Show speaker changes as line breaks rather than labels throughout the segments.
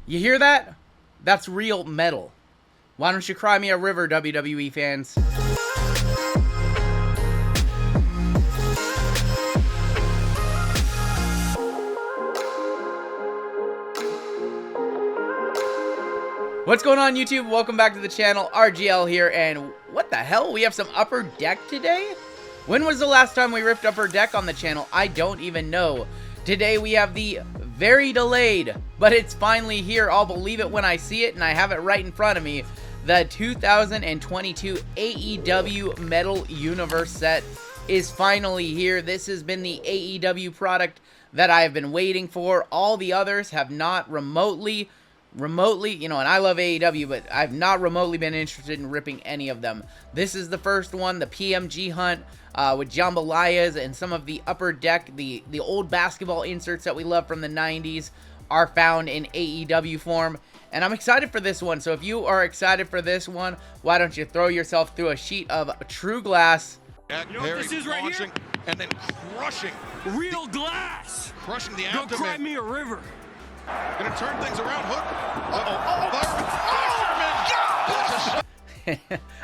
You hear that? That's real metal. Why don't you cry me a river, WWE fans? What's going on, YouTube? Welcome back to the channel. RGL here, and what the hell? We have some Upper Deck today? When was the last time we ripped Upper Deck on the channel? I don't even know. Today we have the very delayed, but it's finally here. I'll believe it when I see it, and I have it right in front of me. The 2022 AEW Metal Universe set is finally here. This has been the AEW product that I have been waiting for. All the others have not remotely, you know, and I love AEW, but I've not remotely been interested in ripping any of them. This is the first one, the PMG hunt with Jambalayas and some of the Upper Deck, the old basketball inserts that we love from the 90s are found in AEW form. And I'm excited for this one. So if you are excited for this one, why don't you throw yourself through a sheet of true glass.
You know what this is right here?
And then crushing.
Real glass.
Crushing the
Go
abdomen.
cry me a river.
Gonna turn things around. Hook. Oh,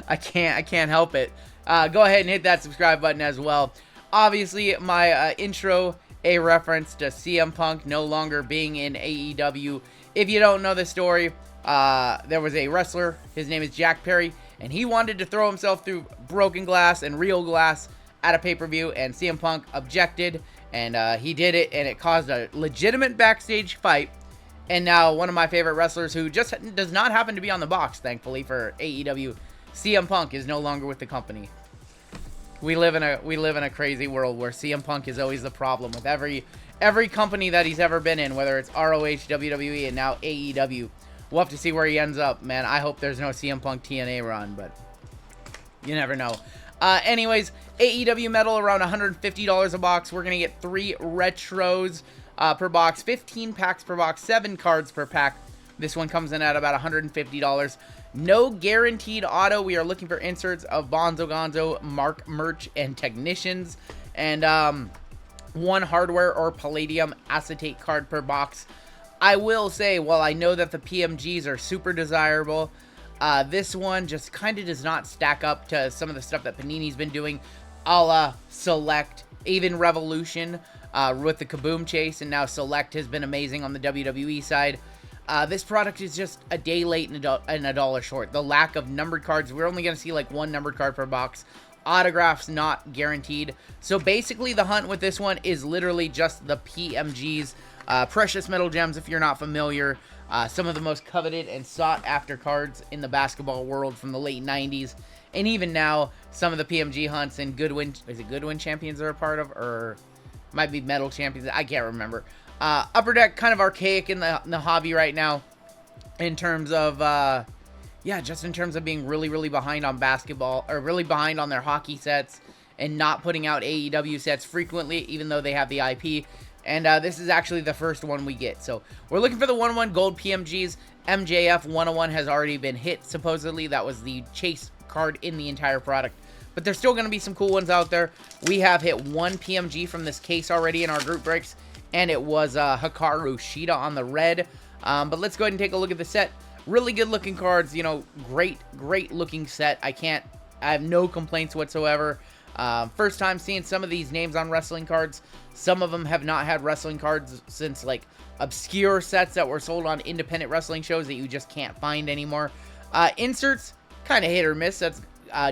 I can't help it. Go ahead and hit that subscribe button as well. Obviously, my intro, a reference to CM Punk no longer being in AEW. If you don't know the story, there was a wrestler, his name is Jack Perry, and he wanted to throw himself through broken glass and real glass at a pay-per-view, and CM Punk objected, and he did it, and it caused a legitimate backstage fight. And now one of my favorite wrestlers, who just does not happen to be on the box, thankfully, for AEW, CM Punk, is no longer with the company. We live in a crazy world where CM Punk is always the problem with every company that he's ever been in, whether it's ROH, WWE, and now AEW. We'll have to see where he ends up, man. I hope there's no CM Punk TNA run, but you never know. Anyways, AEW Metal around $150 a box. We're gonna get 3 retros per box, 15 packs per box, 7 cards per pack. This one comes in at about $150. No guaranteed auto. We are looking for inserts of Bonzo Gonzo, Mark Merch, and Technicians. And 1 hardware or Palladium acetate card per box. I will say, while I know that the PMGs are super desirable, this one just kind of does not stack up to some of the stuff that Panini's been doing, a la Select, even Revolution with the Kaboom Chase, and now Select has been amazing on the WWE side. This product is just a day late and a dollar short. The lack of numbered cards, we're only going to see like 1 numbered card per box. Autographs not guaranteed. So basically the hunt with this one is literally just the PMGs. Precious Metal Gems, if you're not familiar. Some of the most coveted and sought after cards in the basketball world from the late 90s. And even now, some of the PMG hunts and Goodwin, is it Goodwin Champions are a part of? Or might be Metal Champions, I can't remember. Upper Deck, kind of archaic in the hobby right now. In terms of, yeah, just in terms of being really behind on basketball, or really behind on their hockey sets, and not putting out AEW sets frequently, even though they have the IP. And this is actually the first one we get. So we're looking for the 1/1 gold PMGs. MJF 101 has already been hit, supposedly. That was the chase card in the entire product. But there's still going to be some cool ones out there. We have hit 1 PMG from this case already in our group breaks, and it was Hikaru Shida on the red. But let's go ahead and take a look at the set. Really good looking cards, you know, great looking set. I have no complaints whatsoever. First time seeing some of these names on wrestling cards. Some of them have not had wrestling cards since like obscure sets that were sold on independent wrestling shows that you just can't find anymore. Inserts, kind of hit or miss. That's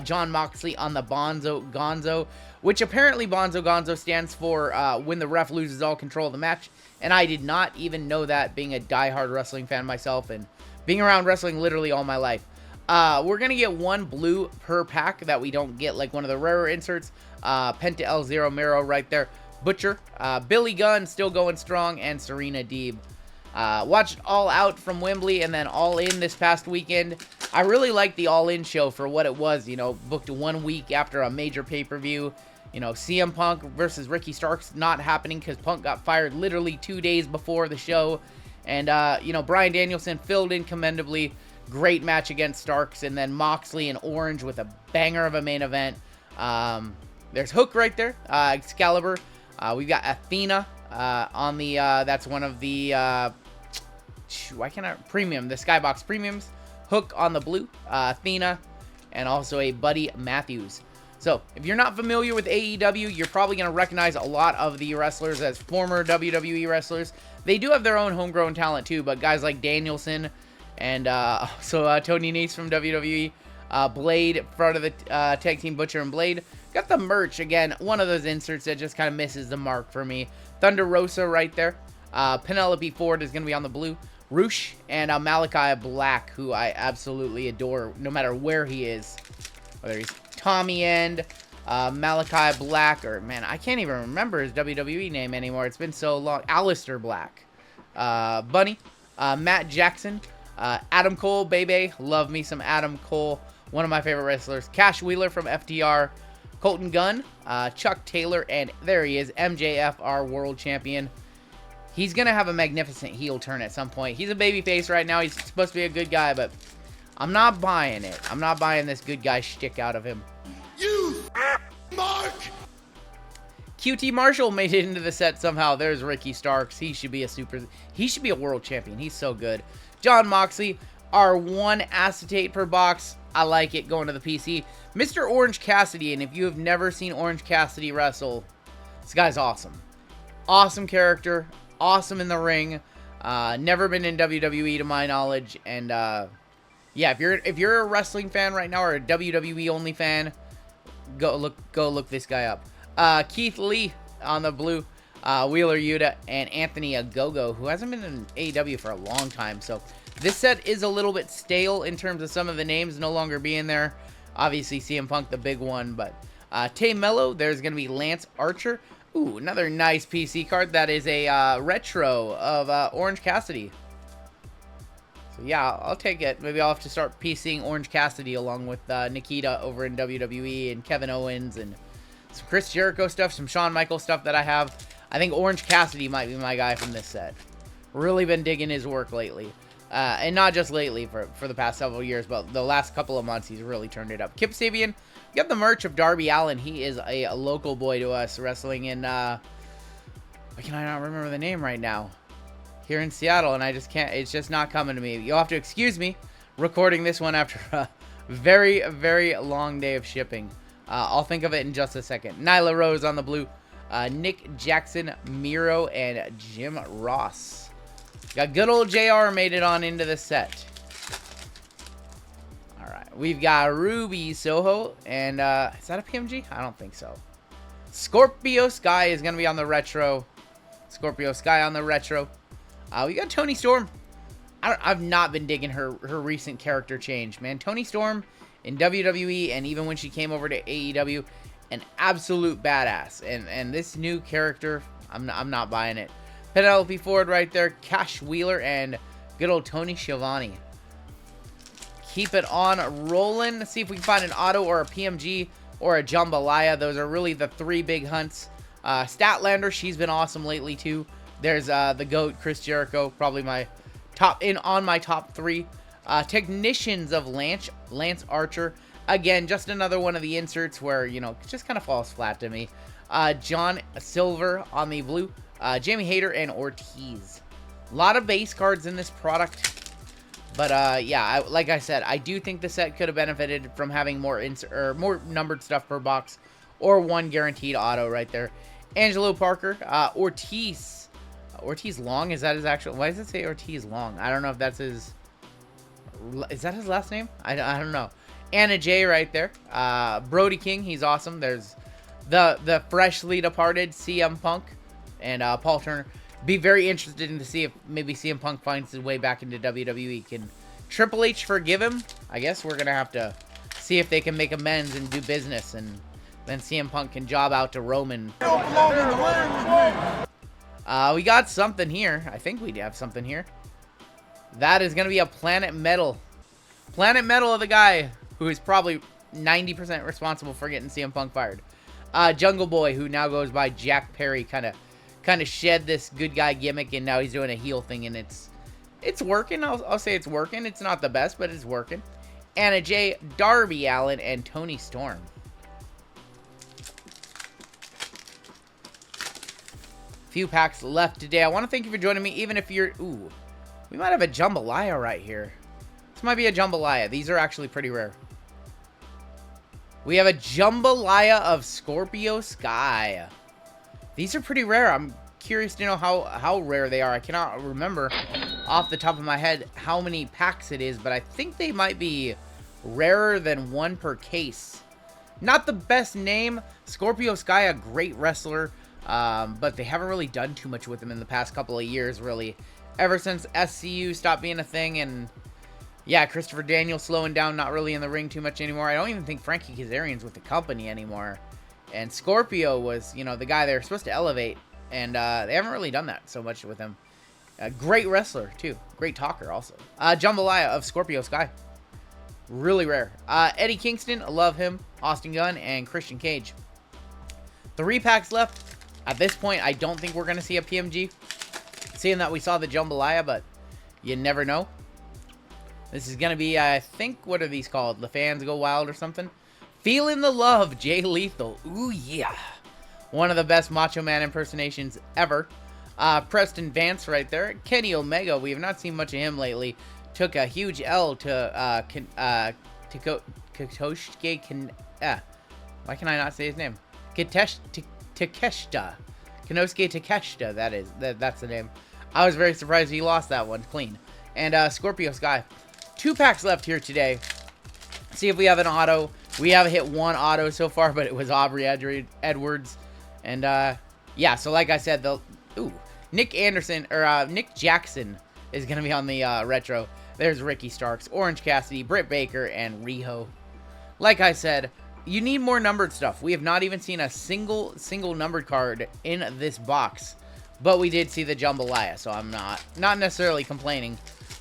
John Moxley on the Bonzo Gonzo, which apparently Bonzo Gonzo stands for when the ref loses all control of the match. And I did not even know that, being a diehard wrestling fan myself and being around wrestling literally all my life. We're going to get 1 blue per pack that we don't get, like one of the rarer inserts. Penta El Zero Miro right there. Butcher. Billy Gunn still going strong, and Serena Deeb. Watched All Out from Wembley and then All In this past weekend. I really liked the All In show for what it was, you know, booked 1 week after a major pay-per-view. You know, CM Punk versus Ricky Starks not happening because Punk got fired literally 2 days before the show. And, you know, Bryan Danielson filled in commendably. Great match against Starks. And then Moxley and Orange with a banger of a main event. There's Hook right there. Excalibur. We've got Athena on the, that's one of the, why can't I? Premium, the Skybox Premiums. Hook on the blue, Athena, and also a Buddy Matthews. So, if you're not familiar with AEW, you're probably going to recognize a lot of the wrestlers as former WWE wrestlers. They do have their own homegrown talent too, but guys like Danielson and Tony Nese from WWE, Blade, front of the tag team Butcher and Blade. Got the merch, again, one of those inserts that just kind of misses the mark for me. Thunder Rosa right there. Penelope Ford is going to be on the blue. Roosh and Malachi Black, who I absolutely adore no matter where he is. Whether he's Tommy End, Malachi Black, or, man, I can't even remember his WWE name anymore. It's been so long. Aleister Black. Bunny. Matt Jackson. Adam Cole, baby. Love me some Adam Cole. One of my favorite wrestlers. Cash Wheeler from FTR. Colton Gunn. Chuck Taylor. And there he is. MJF, our world champion. He's going to have a magnificent heel turn at some point. He's a babyface right now. He's supposed to be a good guy, but I'm not buying it. I'm not buying this good guy shtick out of him.
You Mark!
QT Marshall made it into the set somehow. There's Ricky Starks. He should be a world champion. He's so good. John Moxley, our one acetate per box. I like it going to the PC. Mr. Orange Cassidy, and if you have never seen Orange Cassidy wrestle, this guy's awesome. Awesome character. Awesome in the ring. Never been in WWE to my knowledge. And yeah, if you're a wrestling fan right now or a WWE only fan, go look this guy up. Keith Lee on the blue, Wheeler Yuta, and Anthony Ogogo, who hasn't been in AEW for a long time. So this set is a little bit stale in terms of some of the names no longer being there. Obviously CM Punk, the big one, but Tay Mello, there's going to be Lance Archer. Ooh, another nice PC card. That is a retro of Orange Cassidy. So yeah, I'll take it. Maybe I'll have to start PCing Orange Cassidy along with Nikita over in WWE and Kevin Owens and some Chris Jericho stuff, some Shawn Michaels stuff that I have. I think Orange Cassidy might be my guy from this set. Really been digging his work lately. And not just lately, for the past several years, but the last couple of months he's really turned it up. Kip Sabian, we got the merch of Darby Allin. He is a local boy to us, wrestling in, why can I not remember the name right now? Here in Seattle, and I just can't, it's just not coming to me. You'll have to excuse me recording this one after a very, very long day of shipping. I'll think of it in just a second. Nyla Rose on the blue. Nick Jackson, Miro, and Jim Ross. Got good old JR made it on into the set. Alright, we've got Ruby Soho, and is that a PMG? I don't think so. Scorpio Sky is going to be on the retro. Scorpio Sky on the retro. We got Toni Storm. I've not been digging her recent character change, man. Toni Storm in WWE, and even when she came over to AEW, an absolute badass. And this new character, I'm not buying it. Penelope Ford right there, Cash Wheeler, and good old Tony Schiavone. Keep it on rolling. Let's see if we can find an auto or a PMG or a Jambalaya. Those are really the three big hunts. Statlander, she's been awesome lately too. There's the GOAT, Chris Jericho, probably my top three. Technicians of Lance Archer. Again, just another one of the inserts where, you know, it just kind of falls flat to me. John Silver on the blue. Jamie Hayter and Ortiz. A lot of base cards in this product. But, yeah, like I said, I do think the set could have benefited from having more more numbered stuff per box. Or one guaranteed auto right there. Angelo Parker. Ortiz. Ortiz Long? Is that his actual... Why does it say Ortiz Long? I don't know if that's his... Is that his last name? I don't know. Anna Jay right there. Brody King. He's awesome. There's the freshly departed CM Punk. And Paul Turner. Be very interested in to see if maybe CM Punk finds his way back into WWE. Can Triple H forgive him? I guess we're going to have to see if they can make amends and do business. And then CM Punk can job out to Roman. We got something here. I think we have something here. That is going to be a Planet Metal. Planet Metal of the guy who is probably 90% responsible for getting CM Punk fired. Jungle Boy, who now goes by Jack Perry, kind of shed this good guy gimmick, and now he's doing a heel thing, and it's working. I'll say it's working. It's not the best, but it's working. Anna Jay, Darby Allin, and Toni Storm. Few packs left today. I want to thank you for joining me, even if you're... Ooh. We might have a Jambalaya right here. This might be a Jambalaya. These are actually pretty rare. We have a Jambalaya of Scorpio Sky. These are pretty rare. I'm curious to know how rare they are. I cannot remember off the top of my head how many packs it is, but I think they might be rarer than 1 per case. Not the best name. Scorpio Sky, a great wrestler, but they haven't really done too much with him in the past couple of years, really. Ever since SCU stopped being a thing, and yeah, Christopher Daniels slowing down, not really in the ring too much anymore. I don't even think Frankie Kazarian's with the company anymore. And Scorpio was, you know, the guy they were supposed to elevate, and they haven't really done that so much with him. A great wrestler, too. Great talker, also. Jambalaya of Scorpio Sky. Really rare. Eddie Kingston, I love him. Austin Gunn, and Christian Cage. 3 packs left. At this point, I don't think we're going to see a PMG. Seeing that we saw the Jambalaya, but you never know. This is going to be, I think, what are these called? The Fans Go Wild or something? Feeling the Love, Jay Lethal. Ooh, yeah. One of the best Macho Man impersonations ever. Preston Vance right there. Kenny Omega, we have not seen much of him lately. Took a huge L to Takeshita. Why can I not say his name? Takeshita. Konosuke Takeshita, that's the name. I was very surprised he lost that one clean. And Scorpio Sky. 2 packs left here today. See if we have an auto. We have hit 1 auto so far, but it was Aubrey Edwards. And yeah, so like I said, Nick Jackson is going to be on the retro. There's Ricky Starks, Orange Cassidy, Britt Baker, and Riho. Like I said, you need more numbered stuff. We have not even seen a single numbered card in this box. But we did see the Jambalaya, so I'm not necessarily complaining.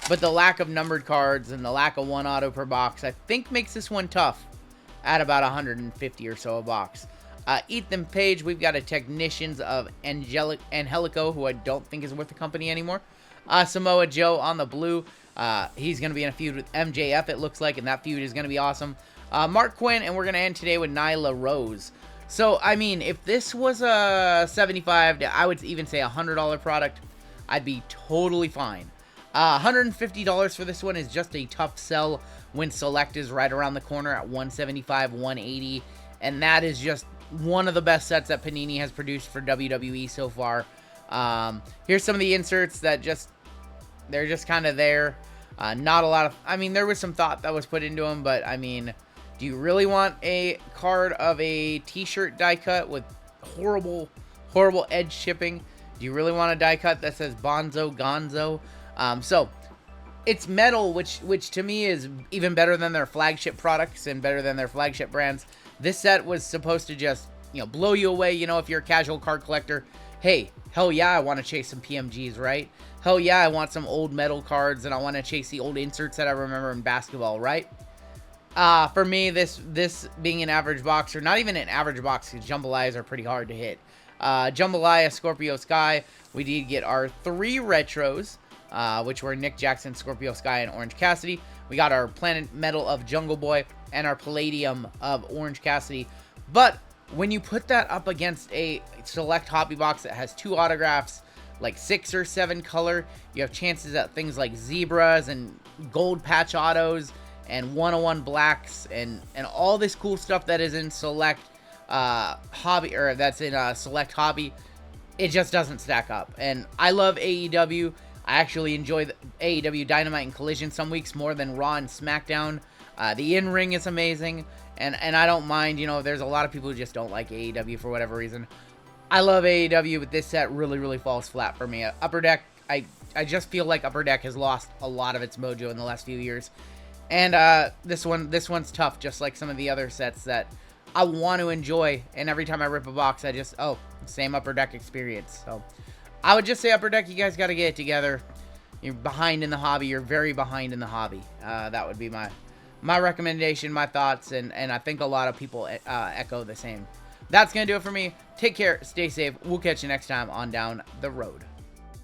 But the lack of numbered cards and the lack of 1 auto per box, I think makes this one tough at about 150 or so a box. Ethan Page, we've got a Technicians of Angelico, who I don't think is with the company anymore. Samoa Joe on the blue. He's going to be in a feud with MJF, it looks like, and that feud is going to be awesome. Mark Quinn, and we're going to end today with Nyla Rose. So, I mean, if this was a $75, I would even say $100 product, I'd be totally fine. $150 for this one is just a tough sell when Select is right around the corner at $175, $180, and that is just one of the best sets that Panini has produced for WWE so far. Here's some of the inserts that they're just kind of there. Not a lot of, I mean, there was some thought that was put into them, but I mean, do you really want a card of a t-shirt die cut with horrible edge chipping? Do you really want a die cut that says Bonzo Gonzo? So it's metal, which to me is even better than their flagship products and better than their flagship brands. This set was supposed to just, you know, blow you away, you know, if you're a casual card collector. Hey, hell yeah, I want to chase some PMGs, right? Hell yeah, I want some old metal cards, and I want to chase the old inserts that I remember in basketball, right? For me, this being an average box, or not even an average box, because Jambalayas are pretty hard to hit. Jambalaya, Scorpio Sky, we did get our 3 retros, which were Nick Jackson, Scorpio Sky, and Orange Cassidy. We got our Planet Metal of Jungle Boy and our Palladium of Orange Cassidy. But when you put that up against a Select hobby box that has 2 autographs, like 6 or 7 color, you have chances at things like zebras and gold patch autos and 101 blacks and all this cool stuff that is in Select hobby, or that's in Select hobby. It just doesn't stack up. And I love AEW. I actually enjoy the AEW Dynamite and Collision some weeks more than Raw and SmackDown. The in-ring is amazing, and I don't mind, you know, there's a lot of people who just don't like AEW for whatever reason. I love AEW, but this set really falls flat for me. Upper Deck, I just feel like Upper Deck has lost a lot of its mojo in the last few years. And this one's tough, just like some of the other sets that I want to enjoy, and every time I rip a box, I just, same Upper Deck experience. So I would just say Upper Deck, you guys got to get it together. You're behind in the hobby. You're very behind in the hobby. That would be my recommendation, my thoughts, and I think a lot of people echo the same. That's going to do it for me. Take care. Stay safe. We'll catch you next time on Down the Road.